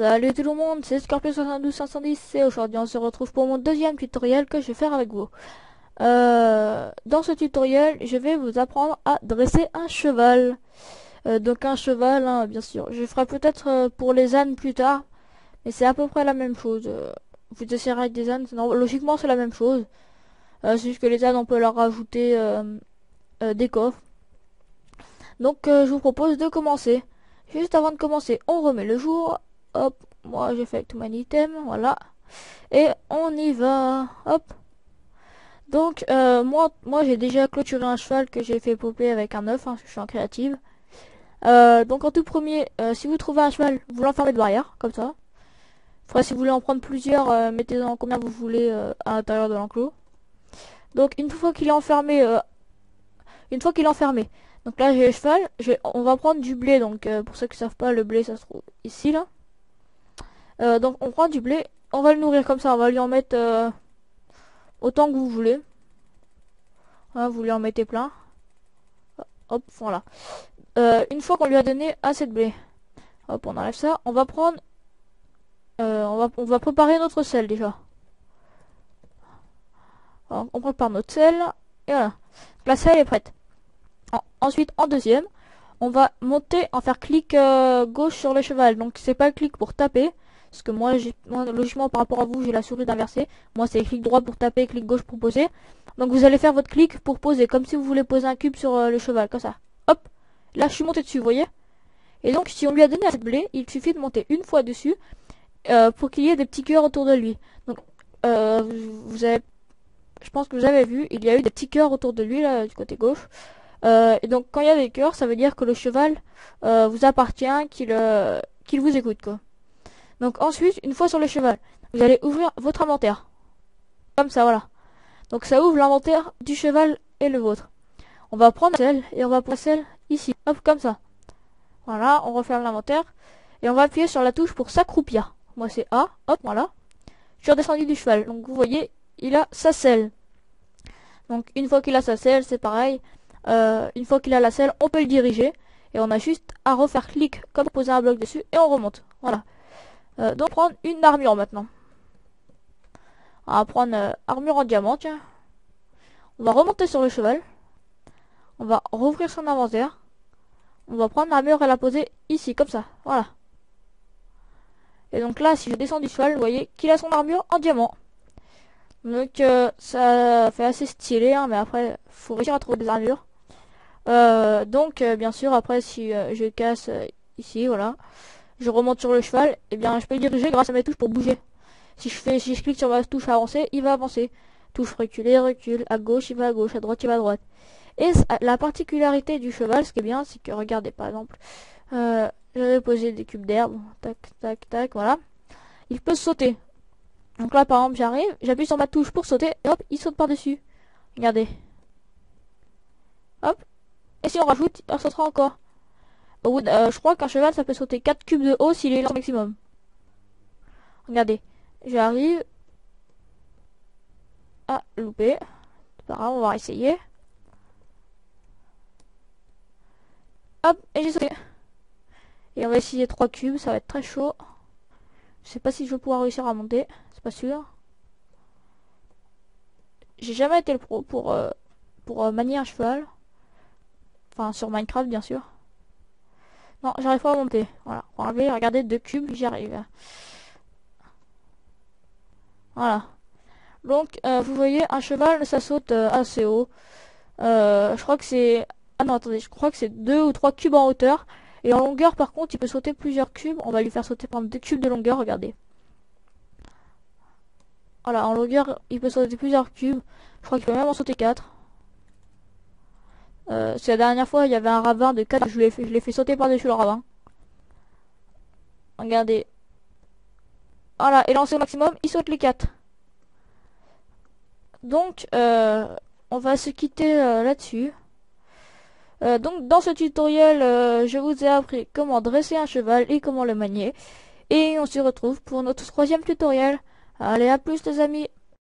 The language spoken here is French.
Salut tout le monde, c'est Scorpion72510 et aujourd'hui on se retrouve pour mon deuxième tutoriel que je vais faire avec vous. Dans ce tutoriel, je vais vous apprendre à dresser un cheval. Donc un cheval, hein, bien sûr. Je ferai peut-être pour les ânes plus tard, mais c'est à peu près la même chose. Vous essayerez avec des ânes, non, logiquement c'est la même chose. C'est juste que les ânes on peut leur rajouter des coffres. Donc je vous propose de commencer. Juste avant de commencer, on remet le jour. Hop, moi j'ai fait avec tout mon item, voilà. Et on y va, hop. Donc moi j'ai déjà clôturé un cheval que j'ai fait popper avec un œuf, hein, parce que je suis en créative. Donc en tout premier, si vous trouvez un cheval, vous l'enfermez de barrière, comme ça. Après si vous voulez en prendre plusieurs, mettez-en combien vous voulez à l'intérieur de l'enclos. Donc une fois qu'il est enfermé, donc là j'ai le cheval, on va prendre du blé, donc pour ceux qui savent pas, le blé ça se trouve ici là. Donc on prend du blé, on va le nourrir comme ça, on va lui en mettre autant que vous voulez. Hein, vous lui en mettez plein. Hop, voilà. Une fois qu'on lui a donné assez de blé, hop, on enlève ça. On va prendre, on va préparer notre sel déjà. Alors, on prépare notre sel et voilà. La selle est prête. Ensuite, en deuxième, on va monter, en faire clic gauche sur le cheval. Donc c'est pas le clic pour taper. Parce que moi, logiquement, par rapport à vous, j'ai la souris inversée. Moi, c'est clic droit pour taper, clic gauche pour poser. Donc, vous allez faire votre clic pour poser, comme si vous voulez poser un cube sur le cheval, comme ça. Hop, là, je suis monté dessus, vous voyez. Et donc, si on lui a donné assez de blé, il suffit de monter une fois dessus pour qu'il y ait des petits cœurs autour de lui. Donc, je pense que vous avez vu, il y a eu des petits cœurs autour de lui, là, du côté gauche. Et donc, quand il y a des cœurs, ça veut dire que le cheval vous appartient, qu'il vous écoute, quoi. Donc ensuite, une fois sur le cheval, vous allez ouvrir votre inventaire. Comme ça, voilà. Donc ça ouvre l'inventaire du cheval et le vôtre. On va prendre celle et on va prendre celle ici. Hop, comme ça. Voilà, on referme l'inventaire. Et on va appuyer sur la touche pour s'accroupir. Moi c'est A. Hop, voilà. Je suis redescendu du cheval. Donc vous voyez, il a sa selle. Donc une fois qu'il a sa selle, c'est pareil. Une fois qu'il a la selle, on peut le diriger. Et on a juste à refaire clic comme poser un bloc dessus et on remonte. Voilà. Donc prendre une armure maintenant. On va prendre armure en diamant, tiens. On va remonter sur le cheval. On va rouvrir son inventaire. On va prendre l'armure et la poser ici, comme ça. Voilà. Et donc là, si je descends du cheval, vous voyez qu'il a son armure en diamant. Donc ça fait assez stylé, hein, mais après, faut réussir à trouver des armures. Bien sûr, après, si je casse ici, voilà. Je remonte sur le cheval, et bien je peux le diriger grâce à mes touches pour bouger. Si je clique sur ma touche avancer, il va avancer. Touche reculer, recule. À gauche, il va à gauche. À droite, il va à droite. Et la particularité du cheval, ce qui est bien, c'est que regardez par exemple, j'avais posé des cubes d'herbe, tac, tac, tac, voilà. Il peut sauter. Donc là, par exemple, j'arrive, j'appuie sur ma touche pour sauter, et hop, il saute par-dessus. Regardez. Hop. Et si on rajoute, il sautera encore. Je crois qu'un cheval ça peut sauter 4 cubes de haut s'il est au maximum. Regardez, j'arrive à louper. C'est pas grave, on va essayer. Hop, et j'ai sauté. Et on va essayer 3 cubes, ça va être très chaud. Je sais pas si je vais pouvoir réussir à monter, c'est pas sûr. J'ai jamais été le pro pour manier un cheval. Enfin, sur Minecraft, bien sûr. Non, j'arrive pas à monter. Voilà, on va enlever, regardez, 2 cubes, j'y arrive. Voilà. Donc, vous voyez, un cheval, ça saute assez haut. Je crois que c'est... Ah non, attendez, je crois que c'est 2 ou 3 cubes en hauteur. Et en longueur, par contre, il peut sauter plusieurs cubes. On va lui faire sauter, par exemple, 2 cubes de longueur, regardez. Voilà, en longueur, il peut sauter plusieurs cubes. Je crois qu'il peut même en sauter 4. C'est la dernière fois, il y avait un ravin de 4, je l'ai fait sauter par-dessus le ravin. Regardez. Voilà, et lancé au maximum, il saute les 4. Donc, on va se quitter là-dessus. Donc, dans ce tutoriel, je vous ai appris comment dresser un cheval et comment le manier. Et on se retrouve pour notre troisième tutoriel. Allez, à plus les amis.